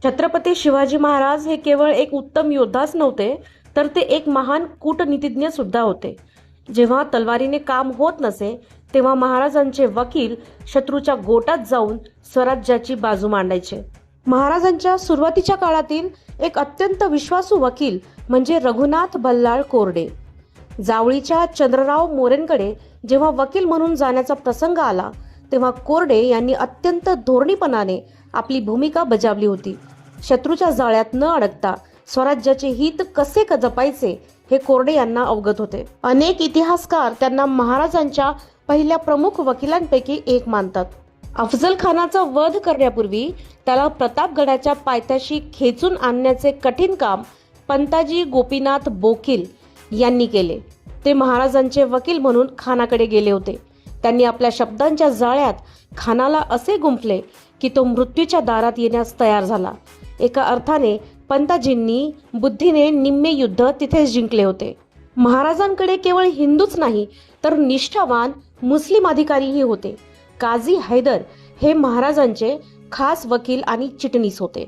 छत्रपती शिवाजी महाराज हे केवळ एक उत्तम योद्धाच नव्हते, तर ते एक महान कूटनीतिज्ञ सुद्धा होते. जेव्हा तलवारीने काम होत नसे, तेव्हा महाराजांचे वकील शत्रूच्या गोटात जाऊन स्वराज्याची बाजू मांडायचे. महाराजांच्या सुरुवातीच्या काळातील एक अत्यंत विश्वासू वकील म्हणजे रघुनाथ बल्लाळ कोरडे. जावळीच्या चंद्रराव मोरेंकडे जेव्हा वकील म्हणून जाण्याचा प्रसंग आला, तेव्हा कोरडे यांनी अत्यंत धोरणीपणाने आपली भूमिका बजावली होती. शत्रूच्या जाळ्यात न अडकता स्वराज्याचे हित कसे जपायचे हे कोरडे यांना अवगत होते. अनेक इतिहासकार त्यांना महाराजांच्या पहिल्या प्रमुख वकिलांपैकी एक मानतात. अफजल खानाचा वध करण्यापूर्वी त्याला प्रतापगडाच्या पायथ्याशी खेचून आणण्याचे कठीण काम पंताजी गोपीनाथ बोकील यांनी केले. ते महाराजांचे वकील म्हणून खानाकडे गेले होते. त्यांनी आपल्या शब्दांच्या जाळ्यात खानाला असे गुंफले की तो मृत्यूच्या दारात येण्यास तयार झाला. एका अर्थाने पंताजींनी बुद्धीने निम्मे युद्ध तिथेच जिंकले होते. महाराजांकडे केवळ हिंदूच नाही तर निष्ठावान मुस्लिम अधिकारीही होते. काझी हैदर हे महाराजांचे खास वकील आणि चिटणीस होते.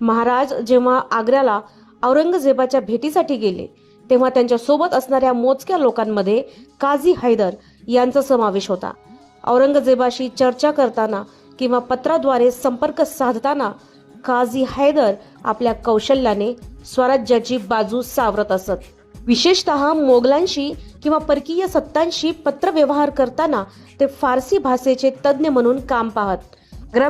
महाराज जेव्हा आग्र्याला औरंगजेबाच्या भेटीसाठी गेले, तेव्हा त्यांच्या सोबत असणाऱ्या मोजक्या लोकांमध्ये काझी हैदर यांचा समावेश होता. औरंगजेबाशी चर्चा करताना किंवा पत्राद्वारे संपर्क साधताना काझी हैदर आपल्या कौशल्याने स्वराज्याची बाजू सावरत असत. विशेषतः मोगलांशी किंवा परकीय सत्तांशी पत्रव्यवहार करताना ते फारसी भाषेचे तज्ज्ञ म्हणून काम पाहत.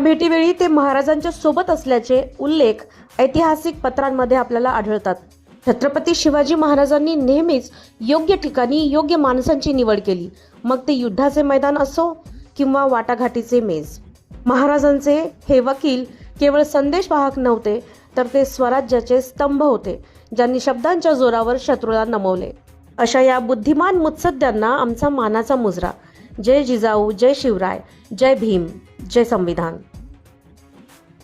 भेटीवेळी ते महाराजांच्या सोबत असल्याचे उल्लेख ऐतिहासिक पत्रांमध्ये आपल्याला आढळतात. छत्रपती शिवाजी महाराजांनी नेहमीच योग्य ठिकाणी योग्य माणसांची निवड केली, मग ते युद्धाचे मैदान असो किंवा वाटाघाटीचे मेज. महाराजांचे हे वकील केवळ संदेशवाहक नव्हते, तर ते स्वराज्याचे स्तंभ होते, ज्यांनी शब्दांच्या जोरावर शत्रूला नमवले. अशा या बुद्धिमान मुत्सद्द्यांना आमचा मानाचा मुजरा. जय जिजाऊ, जय शिवराय, जय भीम, जय संविधान.